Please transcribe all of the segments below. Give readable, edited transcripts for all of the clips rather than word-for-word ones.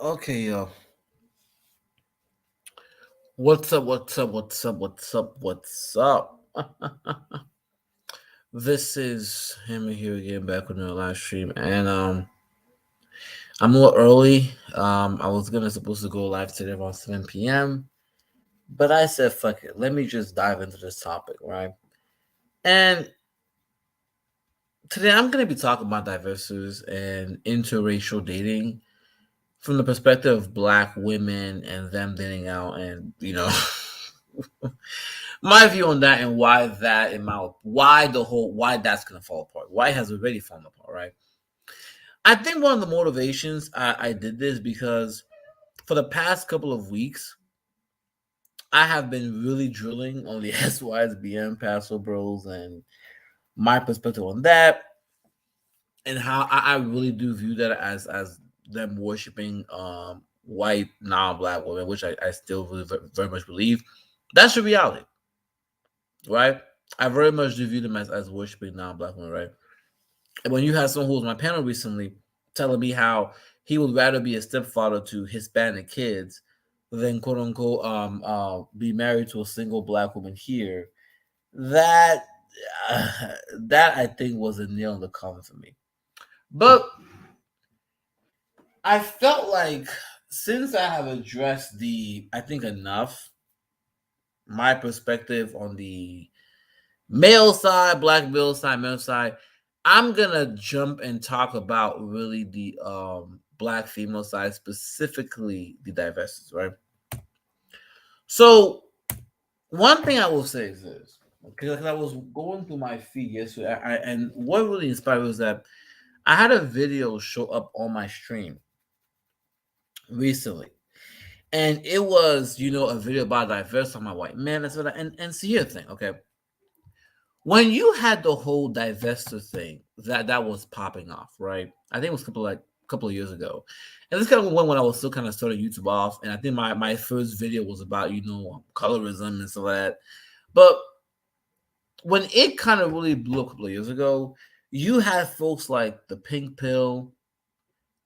Okay, yo. What's up? What's up? What's up? What's up? What's up? This is him here again back on the live stream, and I'm a little early. I was gonna supposed to go live today around 7 p.m., but I said fuck it. Let me just dive into this topic, right? And today I'm gonna be talking about divestors and interracial dating from the perspective of Black women and them dating out, and my view on that and why that in my why that's gonna fall apart. Why it has already fallen apart, right? I think one of the motivations I did this because for the past couple of weeks, I have been really drilling on the SYSBM Paso Bros and my perspective on that and how I really do view that as them worshiping white non-black women, which I still really very much believe. That's the reality, right? I very much do view them as worshiping non-black women, right? And when you had someone who was on my panel recently telling me how he would rather be a stepfather to Hispanic kids than quote unquote be married to a single black woman here, that uh, that I think was a nail in the coffin for me. But I felt like since I have addressed the I think enough my perspective on the male side, black male side, I'm gonna jump and talk about really the black female side, specifically the divestors, right? So one thing I will say is this, because I was going through my feed yesterday, and what really inspired me was that I had a video show up on my stream recently, and it was a video about diverse on my white man and so that, and see here thing, okay. When you had the whole divestor thing that was popping off, right? I think it was a couple of years ago, and this kind of when I was still kind of starting YouTube off, and I think my first video was about colorism and stuff like that. But when it kind of really blew up a couple of years ago, you had folks like the Pink Pill,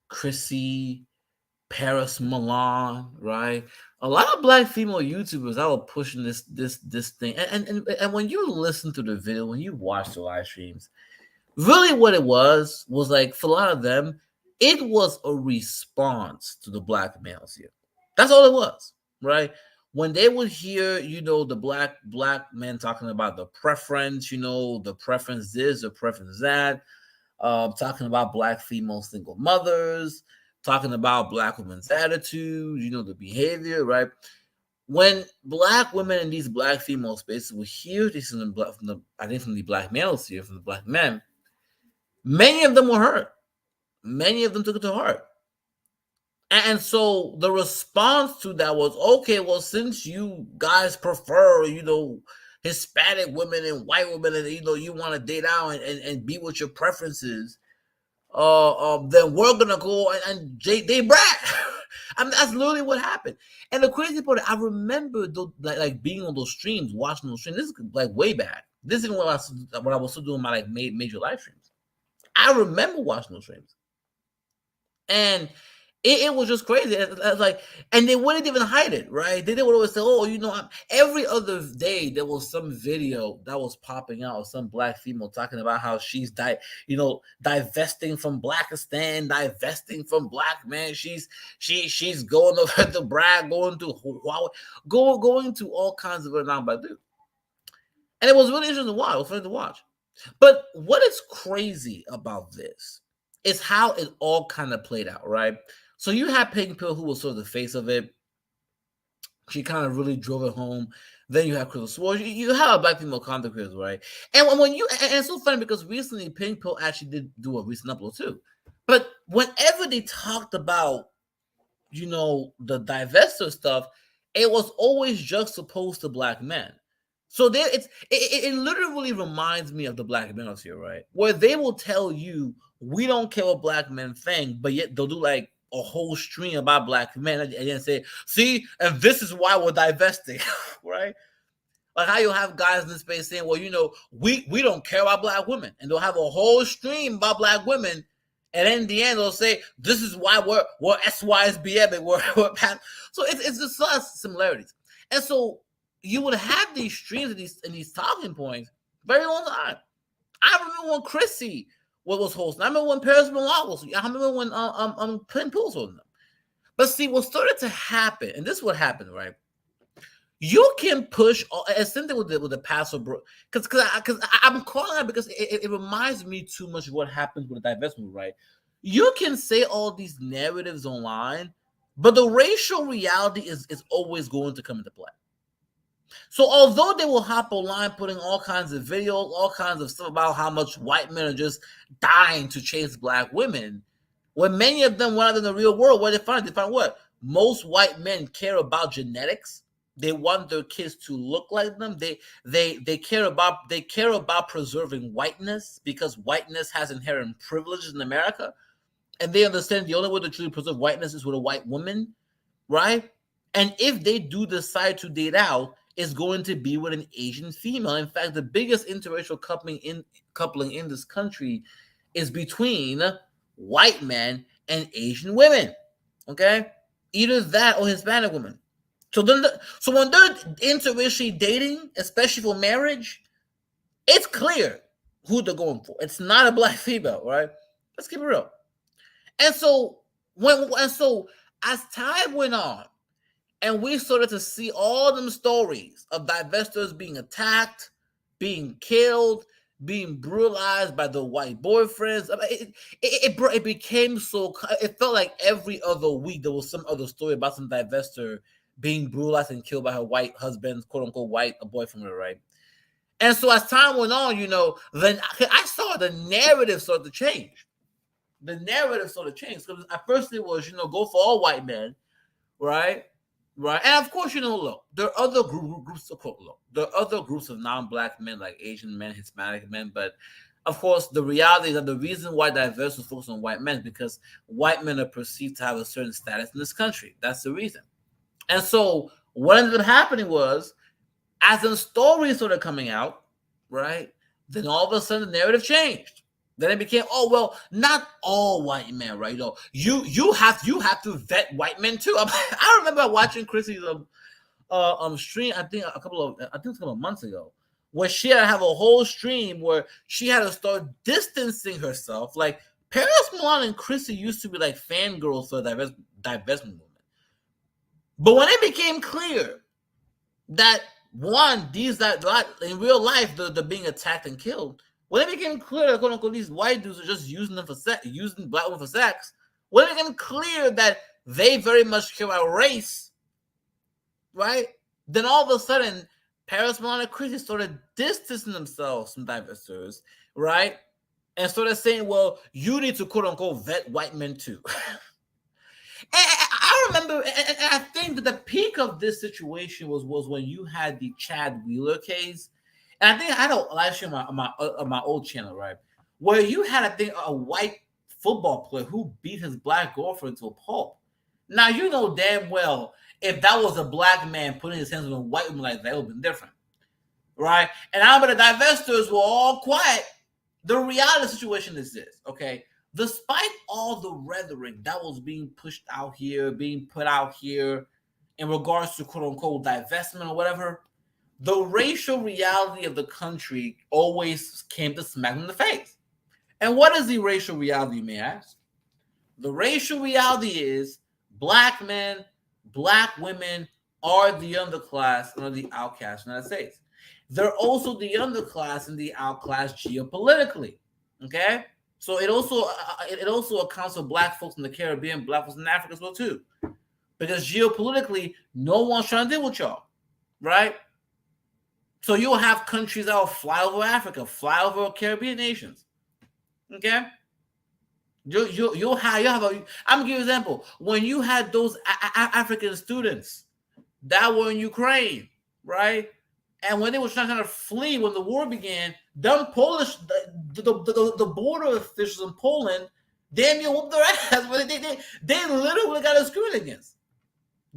Chrissy, Paris Milan, right? A lot of black female YouTubers that were pushing this thing, and when you listen to the video, when you watch the live streams, really what it was like for a lot of them, it was a response to the black males here. That's all it was, right? When they would hear, the black men talking about the preference, the preference this, the preference that, talking about black female single mothers, talking about black women's attitude, the behavior, right? When black women in these black female spaces would hear this I think from the black males here, from the black men, many of them were hurt. Many of them took it to heart. And so the response to that was, okay, well, since you guys prefer, Hispanic women and white women, and you want to date out and be with your preferences, then we're gonna go and they brat. I mean, that's literally what happened. And the crazy part, I remember like being on those streams, watching those streams. This is like way back. This is when I was still doing my like major live streams. I remember watching those streams, and it was just crazy. It's like, and they wouldn't even hide it, right? They would always say, "Oh, every other day there was some video that was popping out of some black female talking about how she's divesting from Blackistan, divesting from black men. She's going over to brag, going to Huawei, going to all kinds of non-black dudes." And it was really interesting to watch. It was fun to watch. But what is crazy about this is how it all kind of played out, right? So you had Pink Pill, who was sort of the face of it. She kind of really drove it home. Then you have Crystal Swartz. You have a black female content creators, right? And and it's so funny because recently Pink Pill actually did do a recent upload too. But whenever they talked about, the divestor stuff, it was always juxtaposed to black men. So there, it literally reminds me of the black manosphere, right? Where they will tell you we don't care what black men think, but yet they'll do like a whole stream about black men and then say, "See, and this is why we're divesting," right? Like how you have guys in this space saying, "Well, we don't care about black women," and they'll have a whole stream about black women, And in the end, they'll say, this is why we're SYSBM and we're so it's just a lot of similarities. And so you would have these streams and these talking points very long time. I remember when Chrissy was hosting. I remember when Paris Milan was. I remember when Penn Pool was hosting them. But see, what started to happen, and this is what happened, right? You can push as something with the passive, because I'm calling that because it reminds me too much of what happens with the divestment, right? You can say all these narratives online, but the racial reality is always going to come into play. So although they will hop online putting all kinds of videos, all kinds of stuff about how much white men are just dying to chase black women, when many of them went out in the real world, what they find what? Most white men care about genetics. They want their kids to look like them. They care about preserving whiteness because whiteness has inherent privileges in America. And they understand the only way to truly preserve whiteness is with a white woman, right? And if they do decide to date out, it's going to be with an Asian female. In fact, the biggest interracial coupling in this country is between white men and Asian women. Okay, either that or Hispanic women. So so when they're interracially dating, especially for marriage, it's clear who they're going for. It's not a black female, right? Let's keep it real. And so as time went on, and we started to see all them stories of divestors being attacked, being killed, being brutalized by the white boyfriends. It became so. It felt like every other week there was some other story about some divestor being brutalized and killed by her white husband, quote unquote white boyfriend, right? And so as time went on, then I saw the narrative start to change. The narrative sort of changed because at first it was, go for all white men, right? Right, and of course, look, there are other groups. There are other groups of non-black men, like Asian men, Hispanic men. But of course, the reality is that the reason why Divestors focus on white men is because white men are perceived to have a certain status in this country. That's the reason. And so, what ended up happening was, as the stories started coming out, right, then all of a sudden the narrative changed. Then it became, oh well, not all white men, right? You have to vet white men too. I remember watching Chrissy's stream. I think a couple of months ago, where she had to have a whole stream where she had to start distancing herself. Like Paris Milan and Chrissy used to be like fangirls for the divestment movement, but when it became clear that that in real life they're being attacked and killed. When it became clear that quote unquote these white dudes are just using them for sex, using black women for sex, when it became clear that they very much care about race, right? Then all of a sudden, Paris Milan and Chrissy started distancing themselves from divestors, right? And started saying, well, you need to quote unquote vet white men too. I remember, and I think that the peak of this situation was when you had the Chad Wheeler case. And I think I had a live stream on my old channel, right? Where you had, I think, a white football player who beat his black girlfriend to a pulp. Now, you know damn well if that was a black man putting his hands on a white woman like that, it would have been different, right? And I remember the divestors were all quiet. The reality of the situation is this, okay? Despite all the rhetoric that was being pushed out here, being put out here in regards to quote unquote divestment or whatever, the racial reality of the country always came to smack them in the face. And what is the racial reality, you may ask? The racial reality is black men, black women are the underclass and are the outcasts in the United States. They're also the underclass and the outclass geopolitically. Okay? So it also accounts for black folks in the Caribbean, black folks in Africa as well too, because geopolitically, no one's trying to deal with y'all, right? So you'll have countries that will fly over Africa, fly over Caribbean nations, okay? You'll have I'm gonna give you an example. When you had those African students that were in Ukraine, right? And when they were trying to flee when the war began, them Polish, the border officials in Poland, damn near whooped their ass. But they literally got discriminated against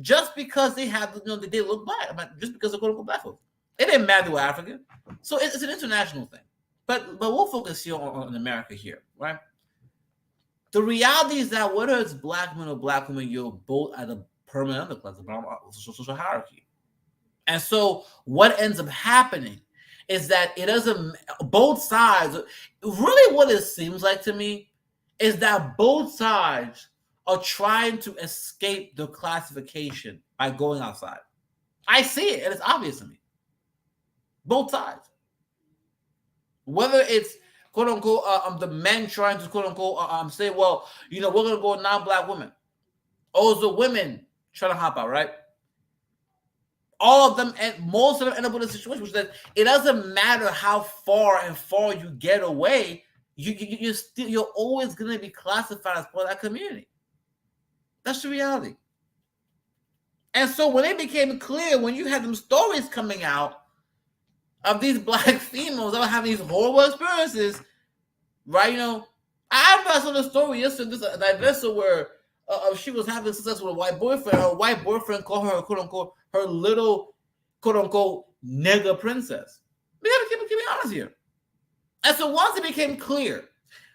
just because they had, they look black, just because they're quote unquote black folks. It didn't matter they were African. So it's an international thing. But we'll focus here on America here, right? The reality is that whether it's black men or black women, you're both at a permanent underclass, the bottom of the social hierarchy. And so what ends up happening is that it doesn't, both sides, really what it seems like to me is that both sides are trying to escape the classification by going outside. I see it, and it's obvious to me. Both sides. Whether it's quote unquote the men trying to quote unquote say, well, we're gonna go non-black women. Or the women trying to hop out, right? All of them, and most of them end up in a situation which is that it doesn't matter how far you get away, you're always gonna be classified as part of that community. That's the reality. And so when it became clear, when you had them stories coming out of these black females that were having these horrible experiences, right? I saw the story yesterday, this divestor where she was having success with a white boyfriend. Her white boyfriend called her, quote unquote, her little, quote unquote, nigga princess. We gotta keep it honest here. And so once it became clear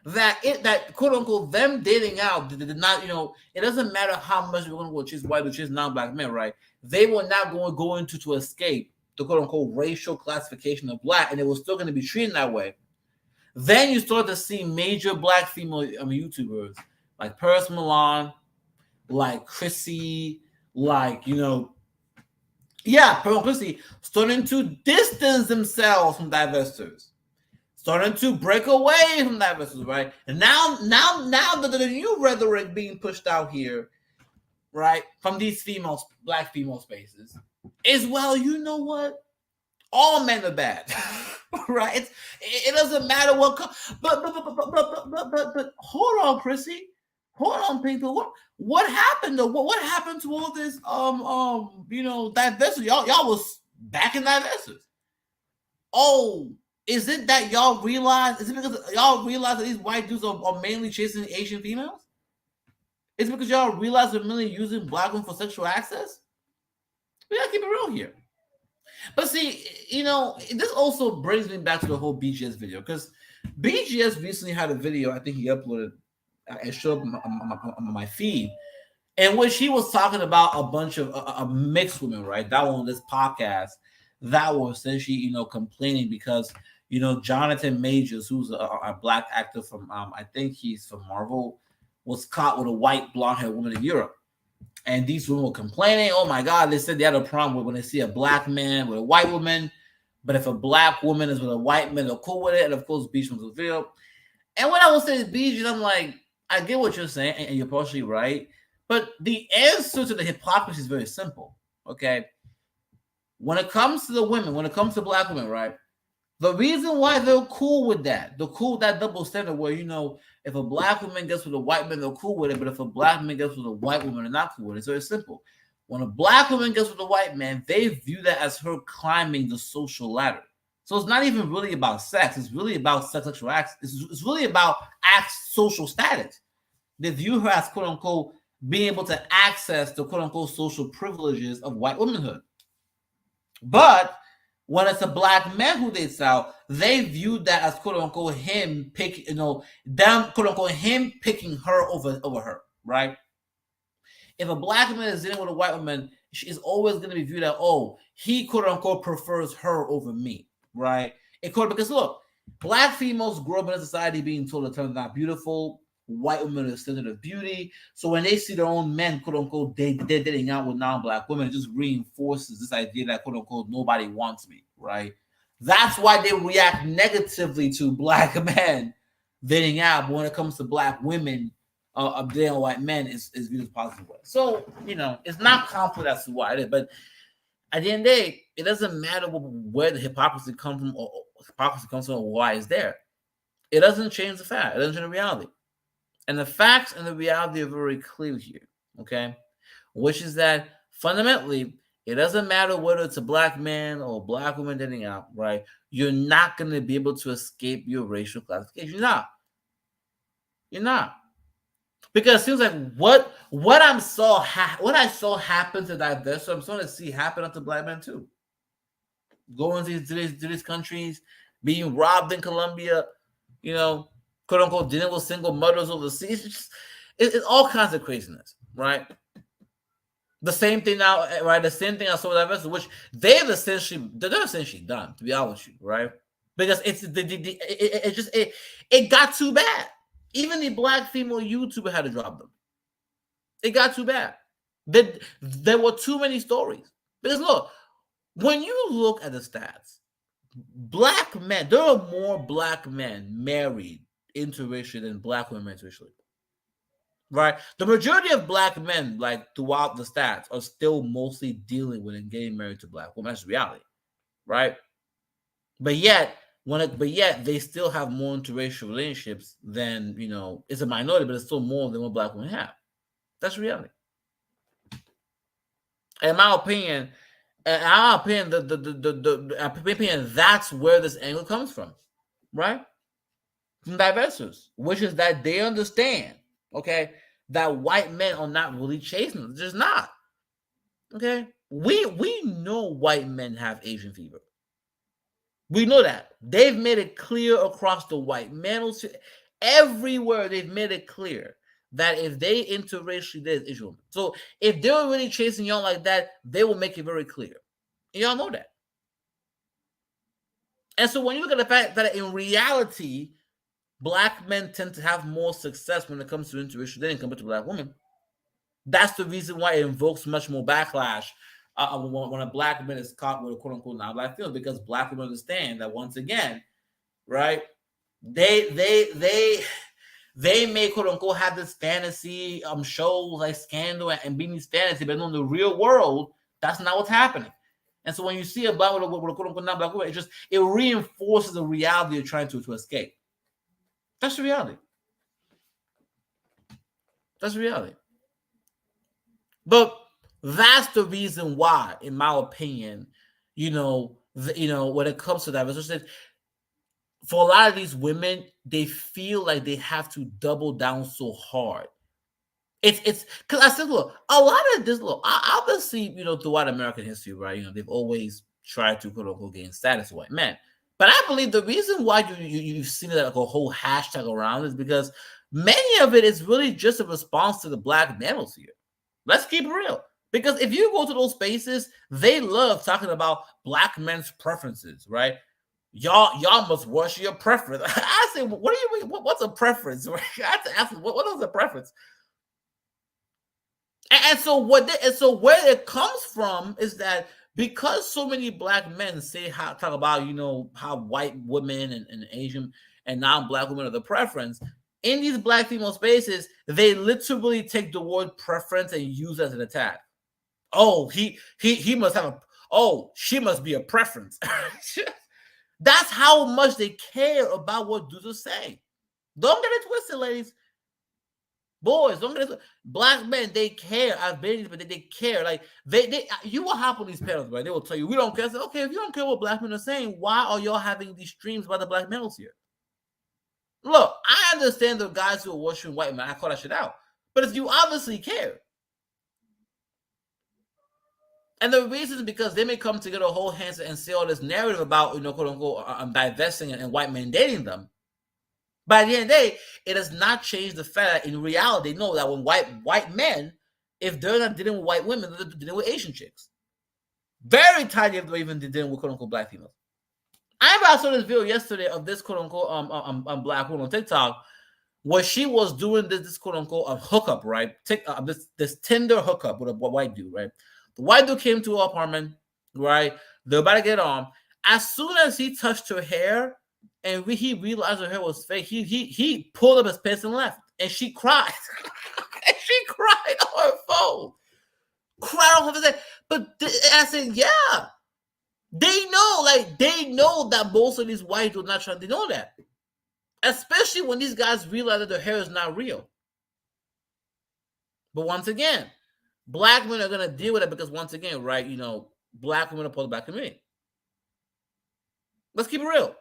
that quote unquote them dating out did not, it doesn't matter how much we're gonna go chase white or chase non-black men, right? They were not going to go into to escape the quote unquote racial classification of black, and it was still going to be treated that way. Then you start to see major black female YouTubers like Paris Milan, like Chrissy, like Pearl Chrissy, starting to distance themselves from divestors, starting to break away from divestors, right? And now the new rhetoric being pushed out here, right, from these black female spaces, is, well, you know what? All men are bad, right? It doesn't matter what. But hold on, Chrissy. Hold on, people. What happened though? What happened to all this? Divestors. Y'all was back in divestors. Oh, is it that y'all realize? Is it because y'all realize that these white dudes are mainly chasing Asian females? Is it because y'all realize they're mainly using black women for sexual access? We gotta keep it real here. But see, this also brings me back to the whole BGS video, because BGS recently had a video, I think he uploaded, it showed up on my feed, in which he was talking about a bunch of mixed women, right? That one on this podcast that were essentially, complaining because, Jonathan Majors, who's a black actor from, I think he's from Marvel, was caught with a white blonde-haired woman in Europe. And these women were complaining, oh my God, they said they had a problem when they see a black man with a white woman. But if a black woman is with a white man, they're cool with it. And of course, Beach was revealed. And when I was saying Beach, I'm like, I get what you're saying, and you're partially right. But the answer to the hypocrisy is very simple, okay? When it comes to the women, when it comes to black women, right? The reason why they're cool with that, they're cool with that double standard where, if a black woman gets with a white man, they're cool with it. But if a black man gets with a white woman, they're not cool with it. It's very simple. When a black woman gets with a white man, they view that as her climbing the social ladder. So it's not even really about sex. It's really about sexual acts. It's really about social status. They view her as, quote unquote, being able to access the, quote unquote, social privileges of white womanhood. But when it's a black man who dates out, they view that as, quote unquote, him picking, them, quote unquote, him picking her over her, right? If a black man is dealing with a white woman, she is always going to be viewed as, oh, he, quote unquote, prefers her over me, right? Because look, black females grow up in a society being told that they're not beautiful. White women are the standard of beauty. So when they see their own men, quote unquote, they're dating out with non-black women, it just reinforces this idea that, quote unquote, nobody wants me, right? That's why they react negatively to black men dating out. But when it comes to black women, dating white men is viewed as positive way. So, it's not conflict as to why it is. But at the end of the day, it doesn't matter where the hypocrisy comes from or why it's there. It doesn't change the fact. It doesn't change the reality. And the facts and the reality are very clear here, okay? Which is that fundamentally, it doesn't matter whether it's a black man or a black woman dating out, right? You're not going to be able to escape your racial classification. You're not. Because it seems like what I saw happen to divestors, I'm starting to see happen to black men too. Going to these countries, being robbed in Colombia, quote unquote, dealing with single mothers overseas. It's all kinds of craziness, right? The same thing now, right? The same thing I saw with Divestors, which they're essentially done, to be honest with you, right? Because it got too bad. Even the black female YouTuber had to drop them. It got too bad. There were too many stories. Because look, when you look at the stats, black men, there are more black men married interracially than black women interracially. Right? The majority of black men, like throughout the stats, are still mostly dealing with and getting married to black women. That's reality. Right? But yet, they still have more interracial relationships than, it's a minority, but it's still more than what black women have. That's reality. In my opinion, that's where this angle comes from, right? From Divestors, which is that they understand, okay, that white men are not really chasing them. They're just not. Okay, we know white men have Asian fever. We know that. They've made it clear across the white males, everywhere. They've made it clear that if they interracially, there's issue. So if they're really chasing y'all like that, they will make it very clear. And y'all know that. And so when you look at the fact that in reality, black men tend to have more success when it comes to interracial dating compared to black women, that's the reason why it invokes much more backlash when a black man is caught with a quote unquote non-black female, because black women understand that once again, right? They may quote unquote have this fantasy shows like Scandal and being these fantasy, but in the real world, that's not what's happening. And so when you see a black with a quote unquote non-black woman, it reinforces the reality you're trying to escape. That's the reality. That's the reality. But that's the reason why, in my opinion, when it comes to diversity, for a lot of these women, they feel like they have to double down so hard. It's because I said, look, a lot of this, obviously, throughout American history, right? They've always tried to quote unquote gain status white men. But I believe the reason why you've seen like a whole hashtag around is because many of it is really just a response to the black manosphere. Let's keep it real. Because if you go to those spaces, they love talking about black men's preferences, right? Y'all must worship your preference. I say, what do you mean? What's a preference? I have to ask, what is a preference? And so where it comes from is that because so many black men talk about how white women and Asian and non-black women are the preference, in these black female spaces, they literally take the word preference and use it as an attack. Oh, he must have she must be a preference. That's how much they care about what dudes are saying. Don't get it twisted, ladies. Boys, don't get it. Black men, they care. I've been, but they care. Like you will hop on these panels, right? They will tell you, we don't care. So, okay, if you don't care what black men are saying, why are y'all having these streams by the black males here? Look, I understand the guys who are worshiping white men. I call that shit out. But if you obviously care, and the reason is because they may come together, hold hands, and say all this narrative about, quote unquote, divesting and white men dating them. By the end of the day, it does not change the fact that in reality, they know that when white men, if they're not dealing with white women, they're dealing with Asian chicks. Very tiny if they're even dealing with quote unquote black females. I saw this video yesterday of this quote unquote black woman on TikTok where she was doing this quote unquote hookup, right? This Tinder hookup with a white dude, right? The white dude came to her apartment, right? They're about to get on. As soon as he touched her hair and he realized her hair was fake, he pulled up his pants and left. And she cried. And she cried on her phone. Cried on her phone. But I said, yeah. They know that most of these whites do not try. They know that. Especially when these guys realize that their hair is not real. But once again, black men are going to deal with it because once again, right, black women are part of the black community. Let's keep it real.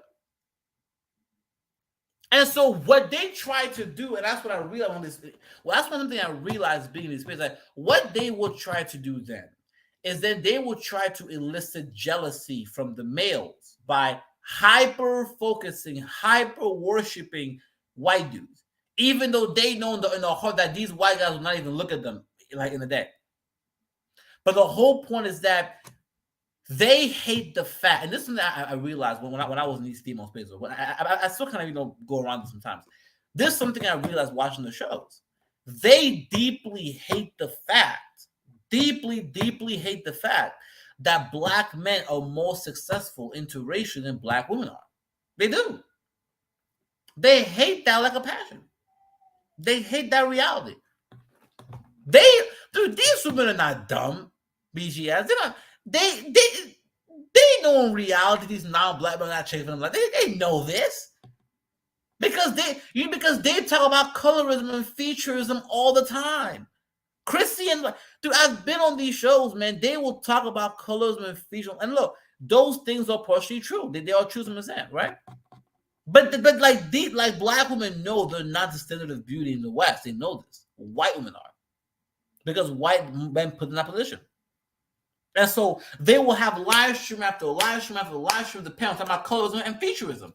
And so what they try to do, and that's what I realized on this. Well, that's one thing I realized being in this space. Like what they will try to do then is that they will try to elicit jealousy from the males by hyper focusing, hyper worshiping white dudes, even though they know in the heart that these white guys will not even look at them like in the day. But the whole point is that they hate the fact, and this is something I realized when I was in these female spaces. I still kind of go around this sometimes. This is something I realized watching the shows. They deeply hate the fact, deeply hate the fact that black men are more successful interracial than black women are. They do. They hate that like a passion. They hate that reality. These women are not dumb. BGS. They know in reality these non-black men are not chasing them. Like they know this because they talk about colorism and featureism all the time. Chrissy and I've been on these shows, man. They will talk about colorism and featureism, and look, those things are partially true. They are true to an extent, right? But like black women know they're not the standard of beauty in the West. They know this. White women are, because white men put in that position. And so they will have live stream after live stream after live stream, talking about colorism and featureism.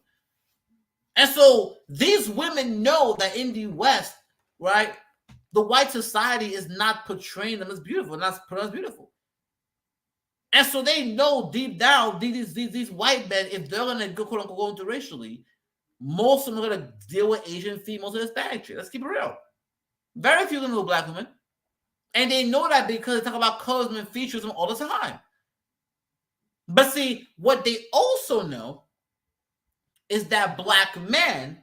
And so these women know that in the West, right, the white society is not portraying them as beautiful, not put as beautiful. And so they know deep down these white men, if they're gonna go quote unquote go interracially, most of them are gonna deal with Asian females and Hispanic chicks. Let's keep it real. Very few of them are black women. And they know that because they talk about colorism and featureism all the time. But see, what they also know is that black men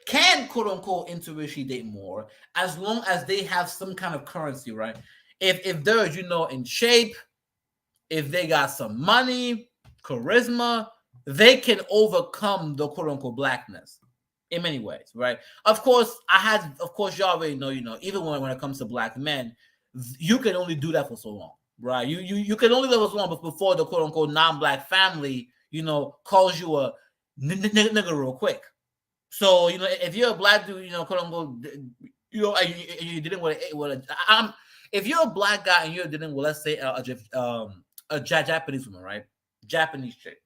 can quote unquote interracially date more as long as they have some kind of currency, right? If they're, in shape, if they got some money, charisma, they can overcome the quote unquote blackness in many ways, right? Of course, y'all already know, even when it comes to black men, you can only do that for so long, right? You can only live for so long before the quote unquote non-black family, calls you a nigga real quick. So if you're a black dude, quote unquote, you didn't if you're a black guy and you're dealing with, let's say, a Japanese woman, right? Japanese chick,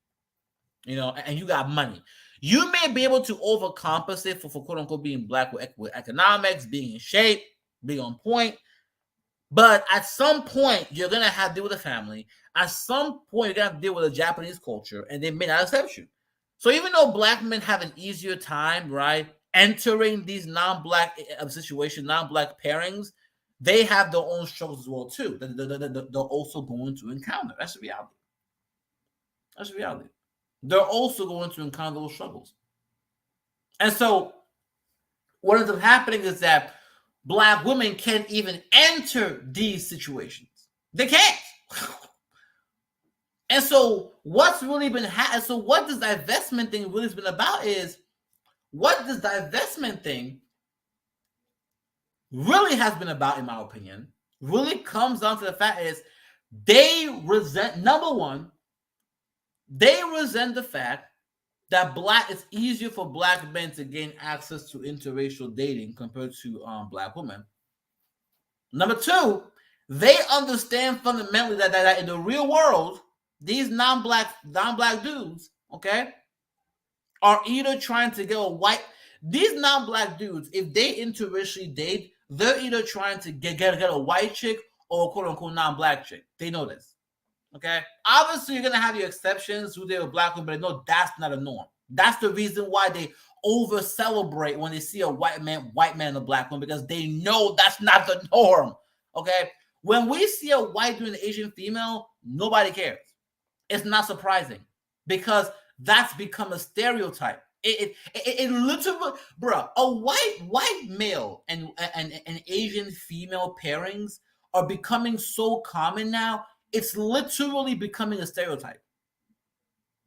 and you got money, you may be able to overcompensate for quote unquote being black with economics, being in shape, being on point. But at some point, you're gonna have to deal with a family. At some point, you're gonna have to deal with a Japanese culture, and they may not accept you. So even though black men have an easier time, right, entering these non-black situations, non-black pairings, they have their own struggles as well too. They're also going to encounter. That's the reality. That's the reality. They're also going to encounter those struggles. And so what ends up happening is that black women can't even enter these situations. They can't. And so what's really been so what this divestment thing really has been about is what this divestment thing really has been about, in my opinion, really comes down to the fact is they resent, number one, they resent the fact that it's easier for black men to gain access to interracial dating compared to black women. Number two, they understand fundamentally that in the real world, these non-black dudes, okay, are either trying to get a white. These non-black dudes, if they interracially date, they're either trying to get a white chick or a quote unquote non-black chick. They know this. Okay, obviously you're gonna have your exceptions who they're black women, but no, that's not a norm. That's the reason why they over celebrate when they see a white man and a black woman, because they know that's not the norm. Okay, when we see a white dude and an Asian female, nobody cares. It's not surprising because that's become a stereotype. It literally, bro, a white male and an Asian female pairings are becoming so common now. It's literally becoming a stereotype.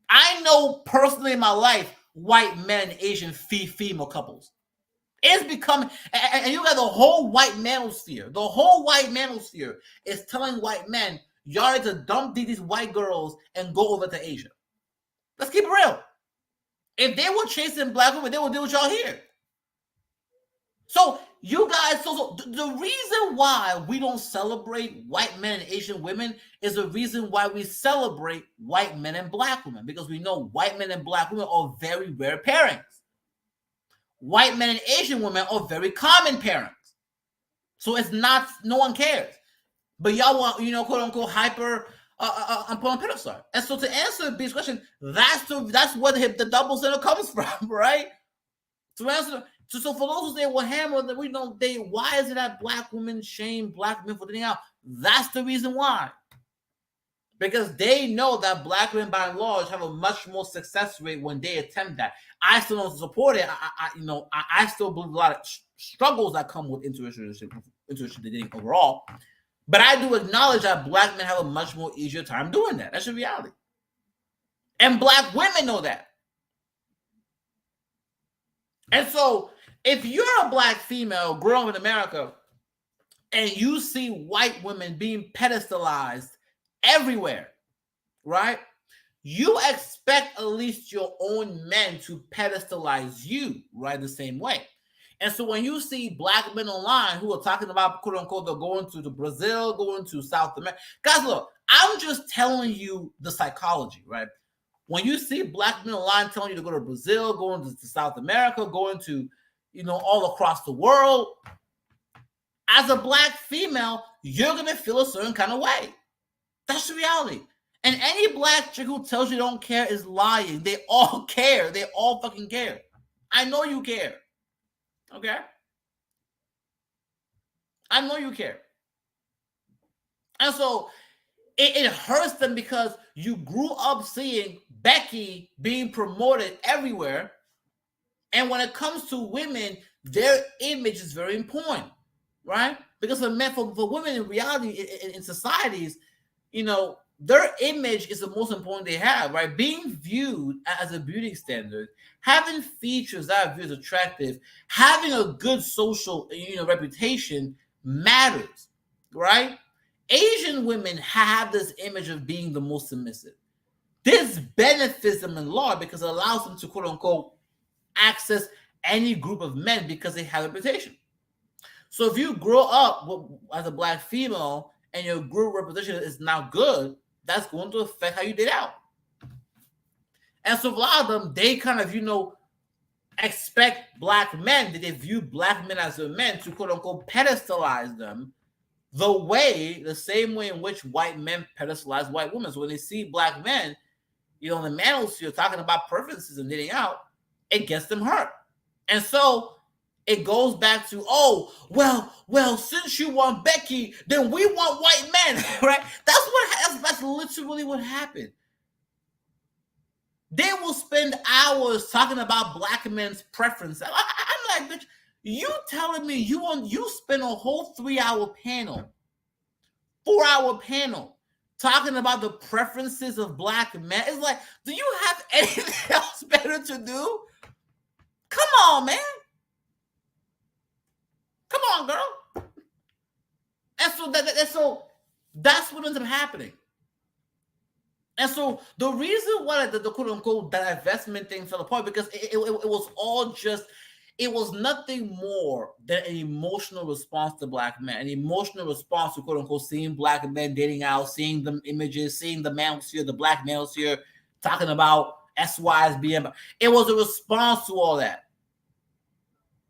I know personally in my life white men, Asian female couples. It's becoming, and you got the whole white manosphere. The whole white manosphere is telling white men, y'all need to dump these white girls and go over to Asia. Let's keep it real. If they were chasing black women, they would do what y'all here. So you guys, so the reason why we don't celebrate white men and Asian women is the reason why we celebrate white men and black women, because we know white men and black women are very rare pairings. white men and Asian women are very common parents. So it's not, no one cares. But y'all want, quote unquote, hyper put on pedestal. And so to answer B's question, that's where the double standard comes from, right? To answer, so for those who say, well, Hammer, that we know why is it that black women shame black men for dating out? That's the reason why. Because they know that black men, by and large, have a much more success rate when they attempt that. I still don't support it. I still believe a lot of struggles that come with interracial dating overall. But I do acknowledge that black men have a much more easier time doing that. That's the reality. And black women know that. And so if you're a black female growing up in America and you see white women being pedestalized everywhere, right? You expect at least your own men to pedestalize you, right, the same way. And so when you see black men online who are talking about, quote unquote, they're going to Brazil, going to South America. Guys, look, I'm just telling you the psychology, right? When you see black men online telling you to go to Brazil, going to South America, going to, all across the world, as a black female, you're going to feel a certain kind of way. That's the reality. And any black chick who tells you don't care is lying. They all care. They all fucking care. I know you care. Okay? I know you care. And so it hurts them because you grew up seeing Becky being promoted everywhere. And when it comes to women, their image is very important, right? Because for women in reality, in societies, their image is the most important they have, right? Being viewed as a beauty standard, having features that are viewed as attractive, having a good social, reputation matters, right? Asian women have this image of being the most submissive. This benefits them in law because it allows them to, quote unquote, access any group of men because they have a reputation. So if you grow up as a black female and your group representation is not good, that's going to affect how you date out. And so a lot of them, they kind of, expect black men, that they view black men as their men to, quote unquote, pedestalize them the same way in which white men pedestalize white women. So when they see black men, in the manosphere talking about preferences and dating out, it gets them hurt. And so it goes back to, well, since you want Becky, then we want white men, right? That's literally what happened. They will spend hours talking about black men's preferences. I'm like, bitch, you telling me you spend a whole 3-hour panel, 4-hour panel talking about the preferences of black men? It's like, do you have anything else better to do? Come on, man. Come on, girl. And so that's what ends up happening. And so the reason why the quote unquote that investment thing fell apart, because it was all just, it was nothing more than an emotional response to black men, an emotional response to quote unquote seeing black men dating out, seeing them images, seeing the manosphere, the black manosphere, talking about SYs being. It was a response to all that.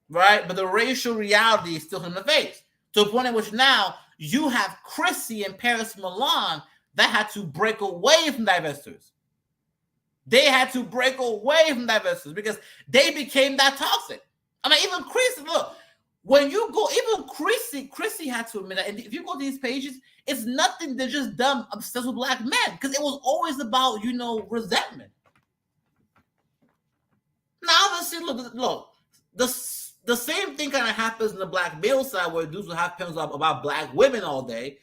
Right? But the racial reality is still in the face. To a point in which now you have Chrissy and Paris Milan that had to break away from Divestors. They had to break away from Divestors because they became that toxic. I mean, even Chrissy, look, when you go, even Chrissy had to admit that. And if you go to these pages, it's nothing. They're just dumb, obsessed with black men because it was always about, resentment. Now, obviously, look, the same thing kind of happens in the black male side where dudes will have panels about black women all day,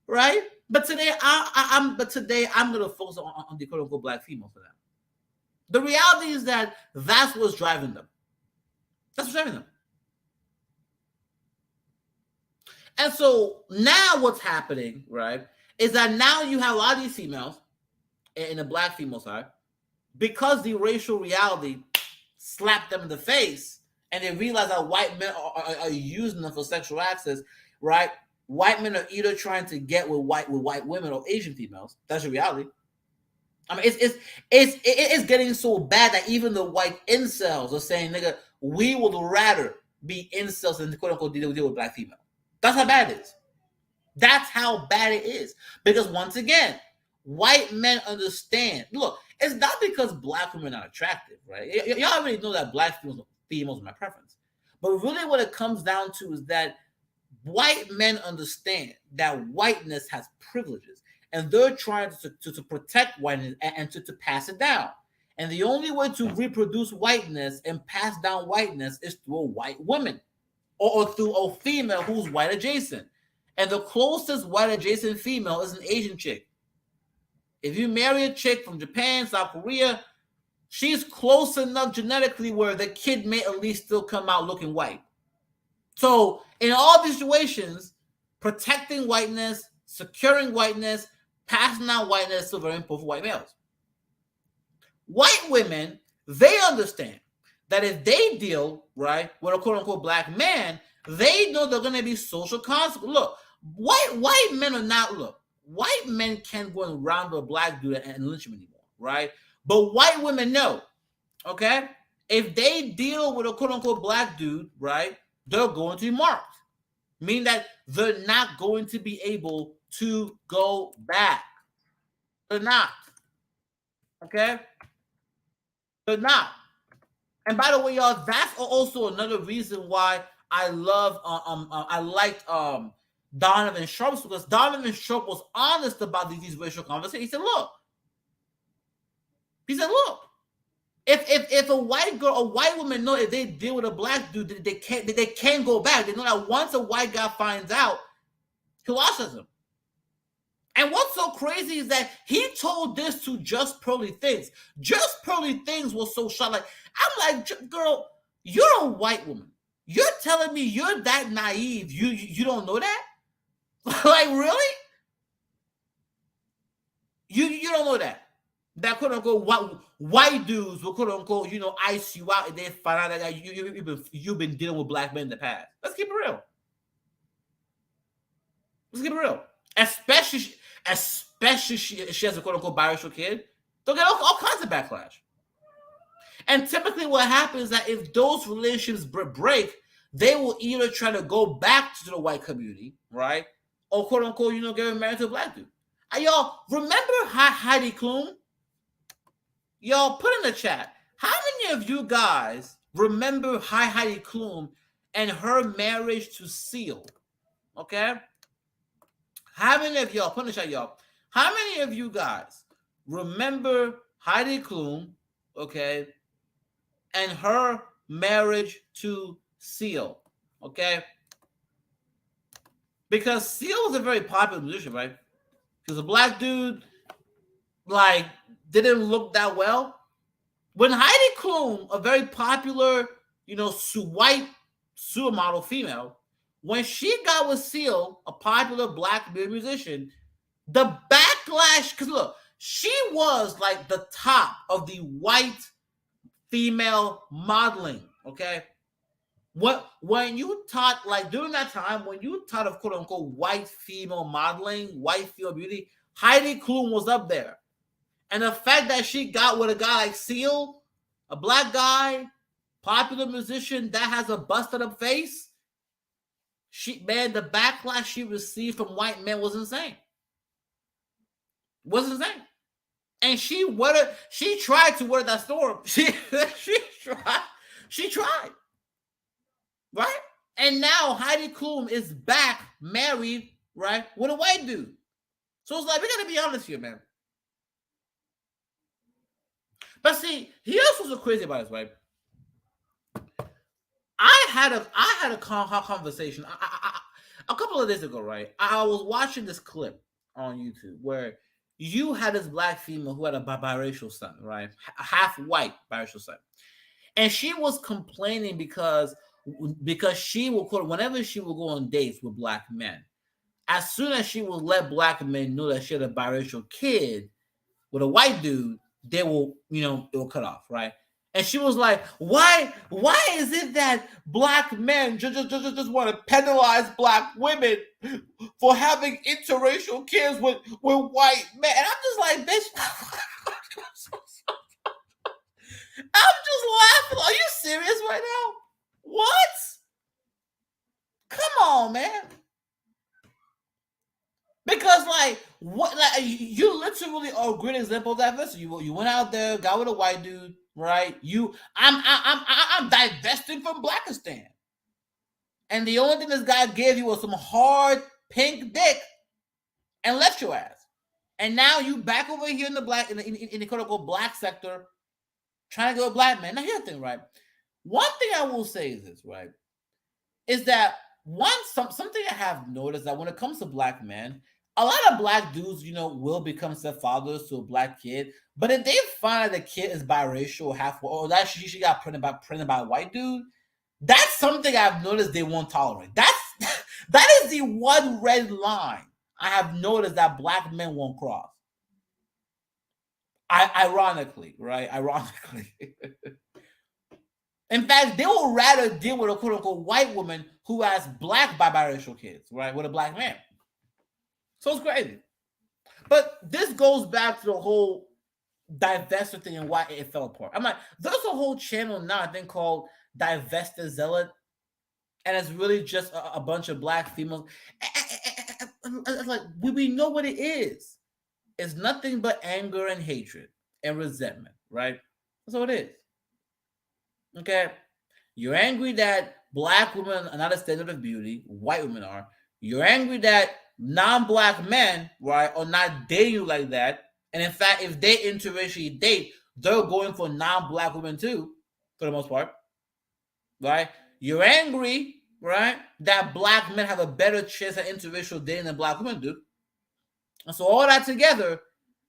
right? But today, I'm going to focus on the quote unquote black female for that. The reality is that that's what's driving them. That's what's driving them. And so now what's happening, right, is that now you have a lot of these females in the black female side, because the racial reality slapped them in the face and they realize that white men are using them for sexual access, right? White men are either trying to get with white women or Asian females. That's the reality. I mean, it's getting so bad that even the white incels are saying, nigga, we would rather be incels than quote unquote deal with black female. That's how bad it is. That's how bad it is. Because once again, white men understand. Look, it's not because black women are attractive, right? Y'all already know that black females are my preference. But really what it comes down to is that white men understand that whiteness has privileges. And they're trying to protect whiteness and to pass it down. And the only way to reproduce whiteness and pass down whiteness is through a white woman or through a female who's white adjacent. And the closest white adjacent female is an Asian chick. If you marry a chick from Japan, South Korea, she's close enough genetically where the kid may at least still come out looking white. So in all these situations, protecting whiteness, securing whiteness, passing down whiteness is still very important for white males. White women, they understand that if they deal, right, with a quote-unquote black man, they know they're going to be social consequences. Look, white men are not, white men can't go around with a black dude and lynch him anymore, right? But white women know, okay? If they deal with a quote-unquote black dude, right, they're going to be marked. Meaning that they're not going to be able to go back. They're not. Okay? They're not. And by the way, y'all, that's also another reason why I love I liked Donovan Sharp, because Donovan Sharp was honest about these racial conversations. He said, look, if a white girl, a white woman know if they deal with a black dude, they can't go back. They know that once a white guy finds out, he'll ostracize him. And what's so crazy is that he told this to Just Pearly Things. Just Pearly Things was so shocked. Like, I'm like, girl, you're a white woman. You're telling me you're that naive. You don't know that? Like, really? You don't know that? That quote unquote white dudes will quote unquote, ice you out and then find out that you've been dealing with black men in the past. Let's keep it real. Especially she has a quote unquote biracial kid, they'll get all kinds of backlash. And typically what happens is that if those relationships break, they will either try to go back to the white community, right? Or quote unquote, get married to a black dude. And y'all remember Heidi Klum? Y'all put in the chat, how many of you guys remember Heidi Klum and her marriage to Seal? Okay? How many of y'all, put in the chat, y'all, how many of you guys remember Heidi Klum, okay, and her marriage to Seal? Okay? Because Seal was a very popular musician, right? Because a black dude, like, didn't look that well. When Heidi Klum, a very popular, white supermodel female, when she got with Seal, a popular black musician, the backlash, because look, she was like the top of the white female modeling, okay? When you taught, like during that time, when you taught of quote unquote white female modeling, white female beauty, Heidi Klum was up there. And the fact that she got with a guy like Seal, a black guy, popular musician that has a busted up face, the backlash she received from white men was insane. And she tried to weather that storm. She tried. Right? And now Heidi Klum is back married, right, with a white dude. So it's like, we gotta be honest here, man. But see, here's what's so crazy about this, right? I had a conversation a couple of days ago, right? I was watching this clip on YouTube where you had this black female who had a biracial son, right? A half white biracial son. And she was complaining because she will quote, whenever she will go on dates with black men, as soon as she will let black men know that she had a biracial kid with a white dude, they will, it will cut off, right? And she was like, why is it that black men just want to penalize black women for having interracial kids with white men? And I'm just like, bitch. I'm just laughing? Are you serious right now? What? Come on, man. Because what you literally are a great example of that. You went out there, got with a white dude, right? I'm divesting from Blackistan. And the only thing this guy gave you was some hard pink dick and left your ass. And now you back over here in the quote unquote black sector, trying to get a black man. Now here's the thing, right? One thing I will say is this, right? Is that something I have noticed that when it comes to black men, a lot of black dudes, will become stepfathers to a black kid. But if they find that the kid is biracial, or that she got printed by a white dude, that's something I've noticed they won't tolerate. That is the one red line I have noticed that black men won't cross. Ironically, right? Ironically. In fact, they will rather deal with a quote-unquote white woman who has black biracial kids, right, with a black man. So it's crazy. But this goes back to the whole divestor thing and why it fell apart. I'm like, there's a whole channel now, I think, called Divestor Zealot, and it's really just a bunch of black females. It's like, we know what it is. It's nothing but anger and hatred and resentment, right? That's what it is. Okay? You're angry that black women are not a standard of beauty, white women are. You're angry that non-black men, right, are not dating you like that. And in fact, if they interracially date, they're going for non-black women too, for the most part. Right? You're angry, right, that black men have a better chance at interracial dating than black women do. And so all that together,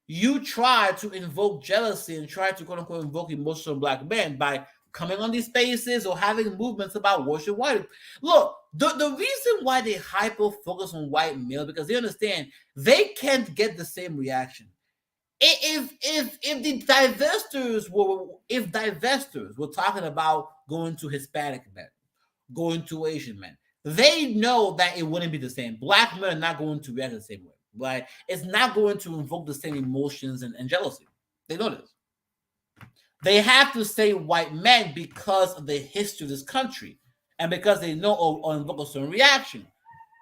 you try to invoke jealousy and try to quote-unquote invoke emotional black men by coming on these spaces or having movements about worship white. Look, the reason why they hyper-focus on white male, because they understand they can't get the same reaction. If the divestors were talking about going to Hispanic men, going to Asian men, they know that it wouldn't be the same. Black men are not going to react the same way. Right? It's not going to invoke the same emotions and jealousy. They know this. They have to say white men because of the history of this country and because they know or invoke a certain reaction.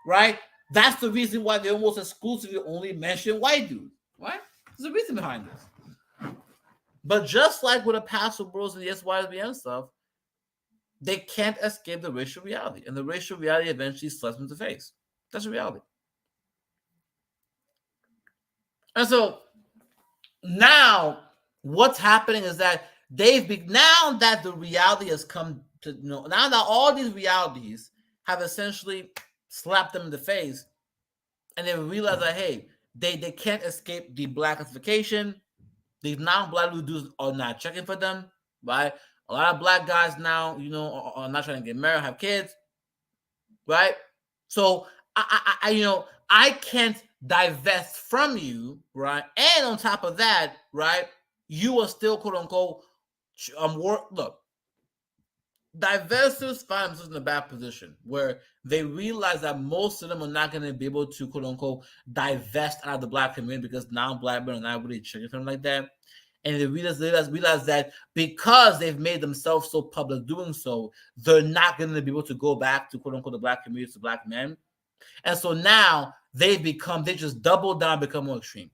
Right? That's the reason why they almost exclusively only mention white dudes. Right? There's a reason behind this. But just like with the Paso Bros and the SYSBN stuff, they can't escape the racial reality. And the racial reality eventually slaps them in the face. That's the reality. And so now what's happening is that now that the reality has come to, now that all these realities have essentially slapped them in the face, and they realize that, hey, they can't escape the black classification. These non-black dudes are not checking for them, right? A lot of black guys now, are not trying to get married, have kids, right? So I can't divest from you, right? And on top of that, right, you are still quote unquote look. Divestors find themselves in a bad position where they realize that most of them are not going to be able to quote unquote divest out of the black community because non-black men are not really checking for them like that. And they realize that because they've made themselves so public doing so, they're not going to be able to go back to quote unquote the black community, to black men. And so now they just double down, become more extreme.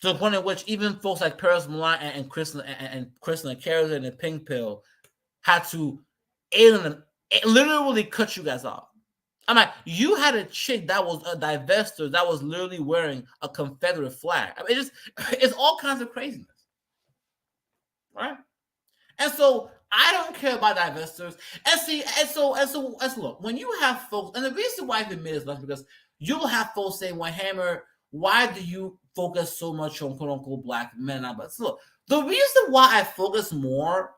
To the point at which even folks like Paris Milan and Kristen and Carrot and the Pink Pill had to literally cut you guys off. I'm like, you had a chick that was a divestor that was literally wearing a Confederate flag. I mean, it's all kinds of craziness, right? And so I don't care about divestors. And look, when you have folks, and the reason why I've admitted is because you'll have folks saying, "Well, Hammer, why do you focus so much on quote unquote black men?" But so look, the reason why I focus more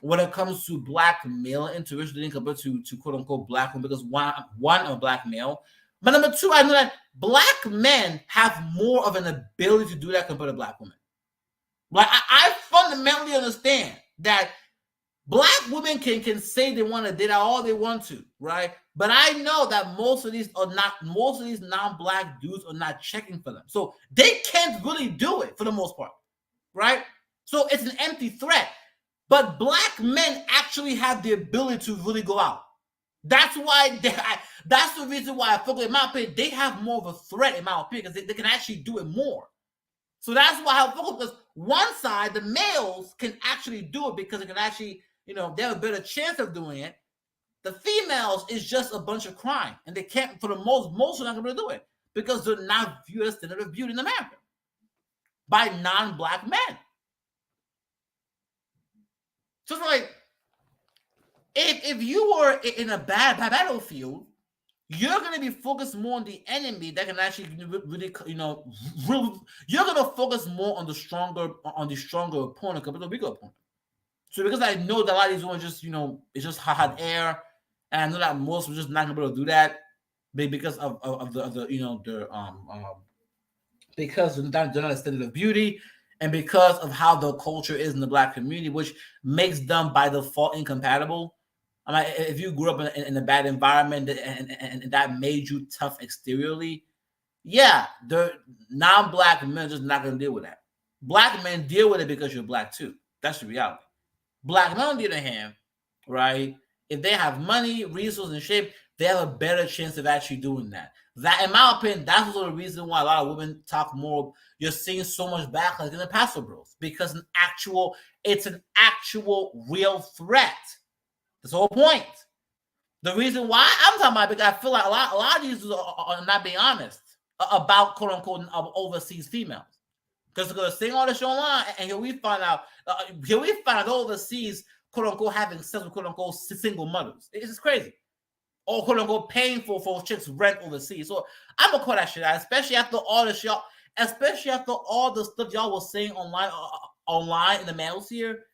when it comes to black male interracial compared to quote unquote black women, because one, I'm a black male, but number two, I know that black men have more of an ability to do that compared to black women. Like I fundamentally understand that black women can say they want to date all they want to, right? But I know that most of these non-black dudes are not checking for them. So they can't really do it for the most part, right? So it's an empty threat. But black men actually have the ability to really go out. That's why that's the reason why I feel like, in my opinion, they have more of a threat, in my opinion, because they can actually do it more. So that's why I feel, because one side, the males can actually do it because they can actually, they have a better chance of doing it. The females is just a bunch of crime, and they can't, for the most are not going to do it because they're not viewed as standard of beauty in America by non-black men. So it's like, if you were in a bad battlefield, you're going to be focused more on the enemy that can actually really, you're going to focus more on the stronger opponent compared to the weaker opponent. So because I know that a lot of these ones just, it's just hot air, and I know that most are just not going to be able to do that because of the because they're not a standard of beauty, and because of how the culture is in the black community, which makes them by default incompatible. I mean, if you grew up in a bad environment and that made you tough exteriorly, yeah, the non-black men are just not going to deal with that. Black men deal with it because you're black too. That's the reality. Black men, on the other hand, right, if they have money, resources, and shape, they have a better chance of actually doing that. That, in my opinion, that's also the reason why a lot of women talk more. You're seeing so much backlash in the Paso Bros because it's an actual real threat. That's the whole point. The reason why I'm talking about it, because I feel like a lot of these are not being honest about quote unquote overseas females. Because they're gonna sing all this show online, and here we find out overseas quote unquote having sex with quote unquote single mothers. It's just crazy. Or quote unquote paying for chicks rent overseas. So I'm gonna call that shit out, especially after all the stuff y'all was saying online in the mails here.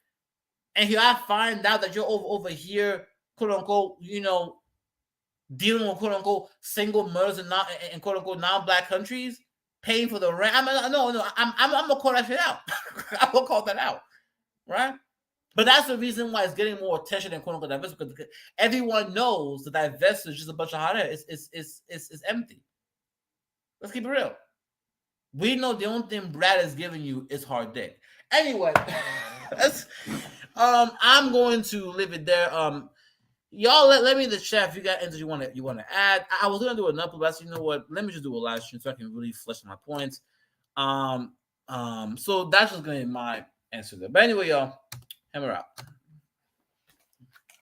And here I find out that you're over here, quote unquote, dealing with quote unquote single mothers and quote unquote non-black countries, paying for the rent. I'm gonna call that shit out. I'm gonna call that out, right? But that's the reason why it's getting more attention than quote unquote divestors, because everyone knows that divestors is just a bunch of hot air. It's empty. Let's keep it real. We know the only thing Brad is giving you is hard dick. Anyway, I'm going to leave it there. Y'all let me in the chat if you got anything you want to add. I was gonna do another, but you know what? Let me just do a live stream so I can really flesh my points. So that's just gonna be my answer there. But anyway, y'all, hammer out.